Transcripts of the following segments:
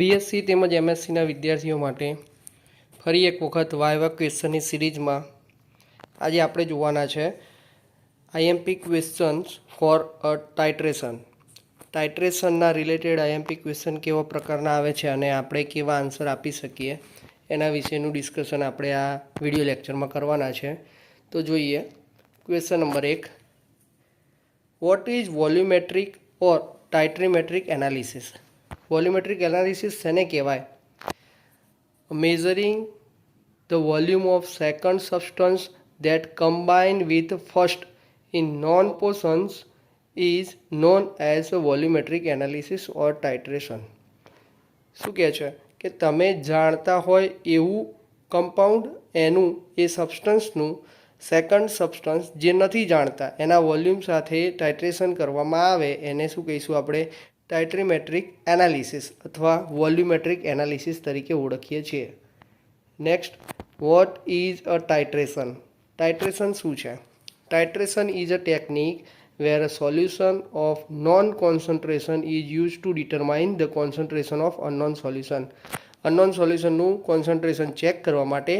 BSc તેમજ MScના વિદ્યાર્થીઓ માટે ફરી એક વખત વાયવા ક્વેશ્ચનની સિરીઝમાં આજે આપણે જોવાના છે IMP questions for a titration. ટાઇટ્રેશનના રિલેટેડ આઈએમપી ક્વેશ્ચન કેવા પ્રકારના આવે છે અને આપણે કેવા આન્સર આપી શકીએ એના વિશેનું ડિસ્કશન આપણે આ વિડીયો લેક્ચરમાં કરવાના છે. તો જોઈએ question number 1. What is volumetric or titrimetric analysis? Volumetric analysis શેને કહેવાય? Measuring the volume of second substance that combine with first in non-portions is known as a volumetric analysis or titration. શું કહે છે કે તમે જાણતા હોય એવું કમ્પાઉન્ડ એનું એ સબસ્ટન્સનું સેકન્ડ સબસ્ટન્સ જે નથી જાણતા એના વોલ્યુમ સાથે ટાઇટ્રેશન કરવામાં આવે એને શું કહીશું આપણે? ટાઇટ્રીમેટ્રિક એનાલિસિસ અથવા વોલ્યુમેટ્રિક એનાલિસિસ તરીકે ઓળખીએ છીએ. Next, what is a titration? Titration શું છે? Titration is a technique where a solution of non-concentration is used to determine the concentration of unknown solution. Unknown સોલ્યુશનનું કોન્સન્ટ્રેશન ચેક કરવા માટે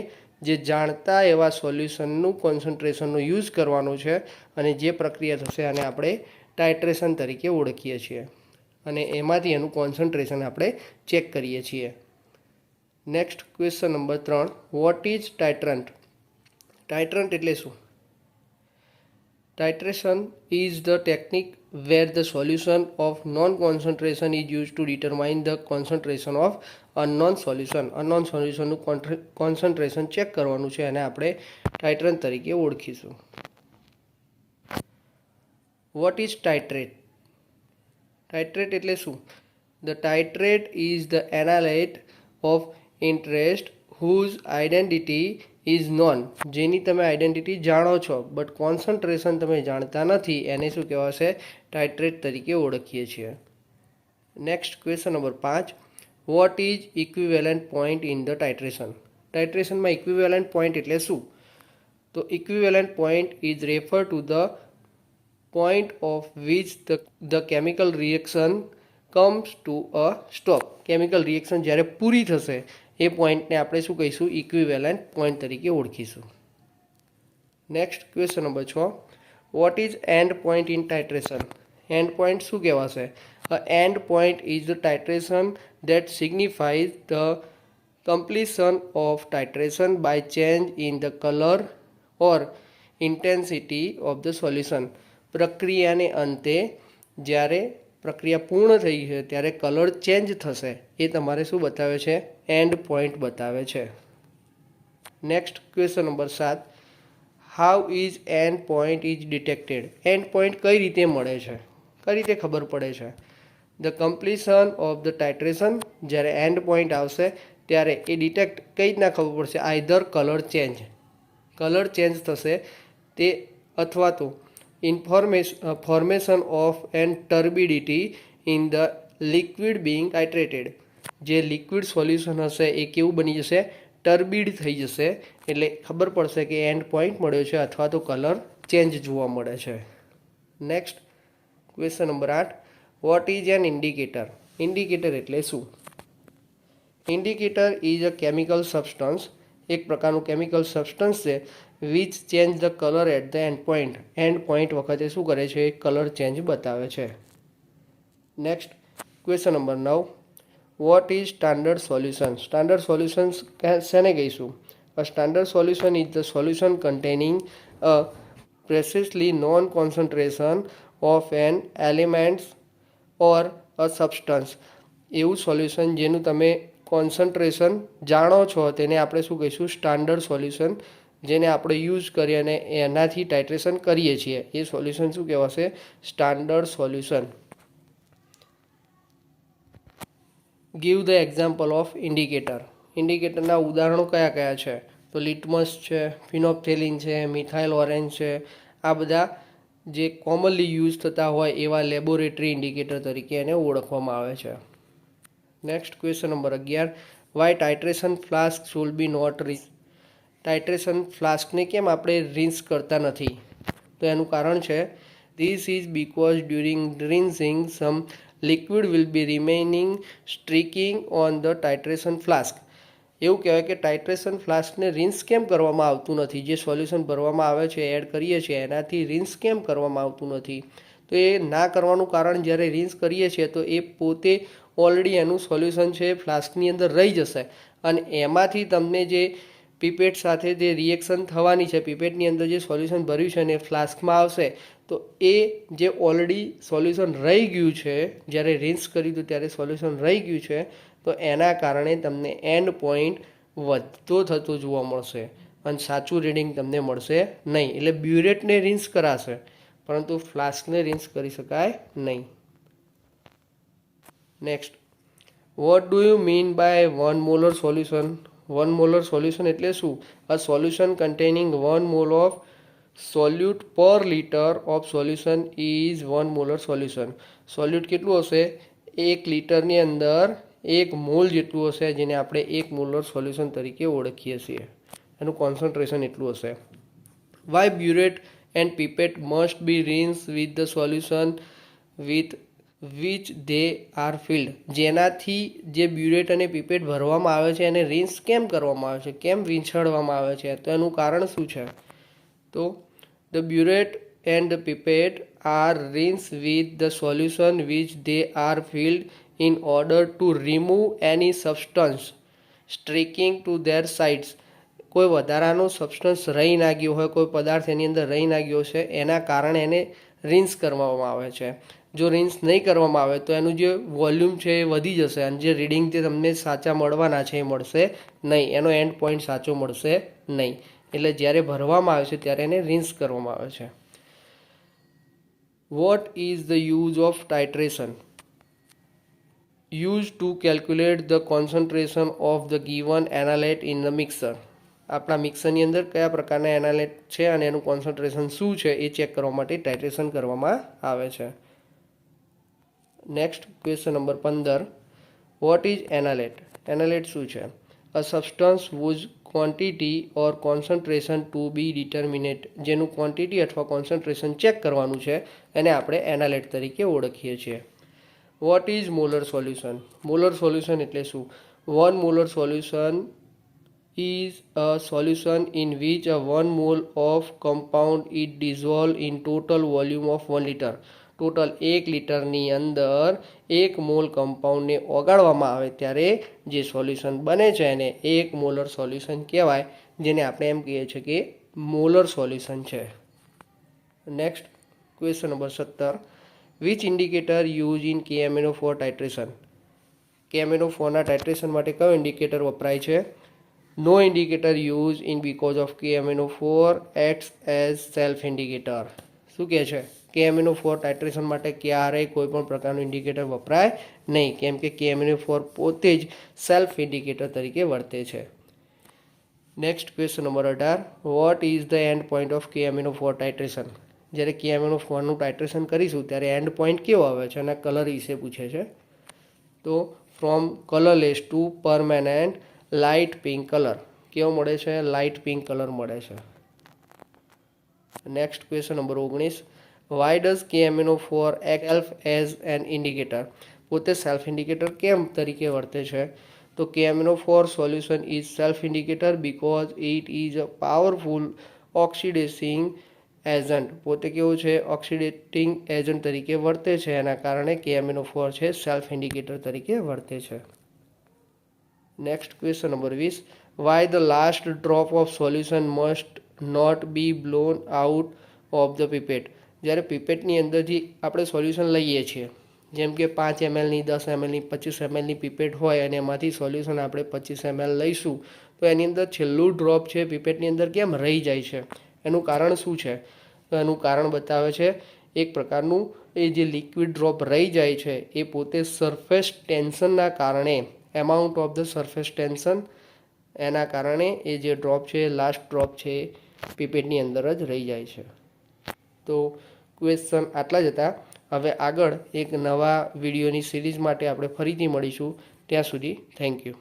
જે જાણતા એવા સોલ્યુશનનું કોન્સન્ટ્રેશનનો યુઝ કરવાનો છે અને જે પ્રક્રિયા થશે આને આપણે ટાઇટ્રેશન તરીકે ઓળખીએ છીએ અને એમાંથી એનું કોન્સન્ટ્રેશન આપણે ચેક કરીએ છીએ. Next question number 3. What is titrant? Titrant એટલે શું? Titration is the technique where the solution of non-concentration is used to determine the concentration of unknown solution. Unknown solution નું concentration ચેક કરવાનું છે અને આપણે ટાઇટ્રન્ટ તરીકે ઓળખીશું. What is titrate? Titrate એટલે શું? The titrate is the analyte of interest whose identity is known. જેની તમે આઈડેન્ટિટી જાણો છો બટ કોન્સન્ટ્રેશન તમે જાણતા નથી એને શું કહેવાશે? ટાઇટ્રેટ તરીકે ઓળખીએ છીએ. Next question number 5. What is equivalent point in the titration? ટાઇટ્રેશનમાં ઇક્વિવેલન્ટ પોઈન્ટ એટલે શું? તો equivalent point is refer to the point of which the chemical reaction comes to a stop. Chemical reaction જ્યારે પૂરી થશે એ પોઈન્ટને આપણે શું કહીશું? ઇક્વિવેલન્ટ પોઈન્ટ તરીકે ઓળખીશું. Next question number 6. What is end point in titration? End point શું કહેવાશે? End point is the titration that signifies the completion of titration by change in the colour or intensity of the solution. પ્રક્રિયાને અંતે જ્યારે પ્રક્રિયા પૂર્ણ થઈ છે ત્યારે કલર ચેન્જ થશે એ તમારે શું બતાવે છે? એન્ડ પોઈન્ટ બતાવે છે. Next question number 7. How is end point is detected? End point કઈ રીતે મળે છે? કઈ રીતે ખબર પડે છે? The completion of the titration, જ્યારે એન્ડ પોઈન્ટ આવશે ત્યારે એ ડિટેક્ટ કઈ રીતના ખબર પડશે? આઈધર કલર ચેન્જ થશે તે અથવા તો formation of and turbidity in the liquid being titrated. જે લિક્વિડ સોલ્યુશન હશે એ કેવું બની જશે? ટર્બિડ થઈ જશે. એટલે ખબર પડશે કે એન્ડ પોઈન્ટ મળ્યો છે અથવા તો કલર ચેન્જ જોવા મળે છે. Next question number 8. What is an indicator? Indicator એટલે શું? Indicator is a chemical substance, એક પ્રકારનું કેમિકલ સબસ્ટન્સ છે which change the colour at the end point. End point વખતે શું કરે છે? કલર ચેન્જ બતાવે છે. Next question number 9. What is standard solution? Standard solution શેને કહીશું? A standard solution is the solution containing a precisely known concentration of an elements or a substance. એવું solution જેનું તમે કોન્સન્ટ્રેશન જાણો છો તેને આપણે શું કહીશું? Standard solution. જેને આપણે યુઝ કરીએ અને એનાથી ટાઇટ્રેશન કરીએ છીએ એ સોલ્યુશન શું કહેવાશે? Standard solution. Give the example of indicator. ઇન્ડિકેટરના ઉદાહરણો કયા કયા છે? તો લિટમસ છે, ફિનોપ્થેલિન છે, મિથાઇલ ઓરેન્જ છે. આ બધા જે કોમનલી યુઝ થતા હોય એવા લેબોરેટરી ઇન્ડિકેટર તરીકે એને ઓળખવામાં આવે છે. Next question number 11. Why titration flask should be not rinse? Titration ફ્લાસ્કને કેમ આપણે રિન્સ કરતા નથી? તો એનું કારણ છે This is because during rinsing some liquid will be remaining streaking on the titration flask. એવું કહેવાય કે ટાઇટ્રેશન ફ્લાસ્કને રિન્સ કેમ કરવામાં આવતું નથી, જે સોલ્યુશન ભરવામાં આવે છે એડ કરીએ છીએ એનાથી રિન્સ કેમ કરવામાં આવતું નથી? તો એ ના કરવાનું કારણ, જ્યારે રિન્સ કરીએ છીએ તો એ પોતે ઓલરેડી એનું સોલ્યુશન છે ફ્લાસ્કની અંદર રહી જશે અને એમાંથી તમને જે પીપેટ સાથે જે રિએક્શન થવાની છે, પીપેટની અંદર જે સોલ્યુશન ભર્યું છે અને ફ્લાસ્કમાં આવશે, તો એ જે ઓલરેડી સોલ્યુશન રહી ગયું છે, જ્યારે રિન્સ કર્યું હતું ત્યારે સોલ્યુશન રહી ગયું છે, તો એના કારણે તમને એન્ડ પોઈન્ટ વધતો થતો જોવા મળશે અને સાચું રીડિંગ તમને મળશે નહીં. એટલે બ્યુરેટને રિન્સ કરાશે પરંતુ ફ્લાસ્કને રિન્સ કરી શકાય નહીં. Next, what do you mean by 1 molar solution? 1 molar solution એટલે શું? A solution containing 1 mole of solute per litre of solution is 1 molar solution. Solute કેટલું હશે? 1 લીટરની અંદર 1 મોલ જેટલું હશે, જેને આપણે 1 મોલર સોલ્યુશન તરીકે ઓળખીએ છીએ. એનું કોન્સન્ટ્રેશન એટલું હશે. Why burette and pipette must be rinse with the solution with which they are filled. જેનાથી જે બ્યુરેટ અને પીપેટ ભરવામાં આવે છે એને રિન્સ કેમ કરવામાં આવે છે, કેમ વીંછળવામાં આવે છે? તો એનું કારણ શું છે? તો the burette and the pipette are rinse with the solution which they are filled in order to remove any substance streaking to their sides. કોઈ વધારાનો સબસ્ટન્સ રહી ના ગયો હોય, કોઈ પદાર્થ એની અંદર રહી ના ગયો છે, એના કારણે એને રિન્સ કરવામાં આવે છે. જો રિન્સ નહીં કરવામાં આવે તો એનું જે વોલ્યુમ છે એ વધી જશે અને જે રીડિંગ તે તમને સાચા મળવાના છે એ મળશે નહીં, એનો એન્ડ પોઈન્ટ સાચો મળશે નહીં. એટલે જ્યારે ભરવામાં આવે છે ત્યારે એને રિન્સ કરવામાં આવે છે. What is the use of titration? Used to calculate the concentration of the given analyte in the mixer. આપણા મિક્સરની અંદર કયા પ્રકારના એનાલાઇટ છે અને એનું કોન્સન્ટ્રેશન શું છે એ ચેક કરવા માટે ટાઇટ્રેશન કરવામાં આવે છે. Next question number 15. What is analyte? Analyte શું છે? A substance whose quantity or concentration to be determinate. જેનું ક્વોન્ટિટી અથવા કોન્સન્ટ્રેશન ચેક કરવાનું છે એને આપણે એનાલાઇટ તરીકે ઓળખીએ છીએ. What is molar solution? Molar solution એટલે શું? 1 molar solution is a solution in which a 1 mole of compound is dissolved in total volume of 1 liter. Total 1 લીટરની અંદર 1 મોલ કમ્પાઉન્ડને ઓગાળવામાં આવે ત્યારે જે સોલ્યુશન બને છે એને 1 મોલર સોલ્યુશન કહેવાય, જેને આપણે એમ કહીએ છીએ કે મોલર સોલ્યુશન છે. Next question number 17. Which indicator use in KMnO4 titration? KMnO4ના ટાઇટ્રેશન માટે કયો ઇન્ડિકેટર વપરાય છે? No indicator use in because of KMnO4 acts as self indicator. શું કહે છે? KMnO4 ટાઇટ્રેશન માટે ક્યારેય કોઈ પણ પ્રકારનું ઇન્ડિકેટર વપરાય નહીં, કેમ કે KMnO4 પોતે જ સેલ્ફ ઇન્ડિકેટર તરીકે વર્તે છે. Next question number 18. What is the end point of KMnO4 titration? જ્યારે KMnO4નું ટાઇટ્રેશન કરીશું ત્યારે એન્ડ પોઈન્ટ કેવો આવે છે અને કલર વિશે પૂછે છે. તો from colourless to permanent light pink colour. કેવો મળે છે? લાઇટ પિંક કલર મળે છે. Next question number 19. Why does KMnO4 act self as an indicator? પોતે સેલ્ફ ઇન્ડિકેટર કેમ તરીકે વર્તે છે? તો KMnO4 solution is self indicator because it is a powerful oxidising agent. પોતે કેવું છે? ઓક્સિડેટિંગ એજન્ટ તરીકે વર્તે છે, એના કારણે KMnO4 છે સેલ્ફ ઇન્ડિકેટર તરીકે વર્તે છે. Next question number 20. Why the last drop of solution must not be blown out of the pipette? જ્યારે પીપેટની અંદરથી આપણે સોલ્યુશન લઈએ છીએ, જેમ કે 5 mlની, 10 mlની, 25 mlની પીપેટ હોય અને એમાંથી સોલ્યુશન આપણે 25 ml લઈશું તો એની અંદર છેલ્લું ડ્રોપ છે પીપેટની અંદર કેમ રહી જાય છે? એનું કારણ શું છે? તો એનું કારણ બતાવે છે એક પ્રકારનું એ જે લિક્વિડ ડ્રોપ રહી જાય છે એ પોતે સરફેસ ટેન્શનના કારણે, amount of the surface tension, એના કારણે એ જે ડ્રોપ છે, લાસ્ટ ડ્રોપ છે પીપેટની અંદર જ રહી જાય છે. તો ક્વેશ્ચન આટલા જ હતા. હવે આગળ એક નવા વિડીયોની સિરીઝ માટે આપણે ફરીથી મળીશું. ત્યાં સુધી થેન્ક યુ.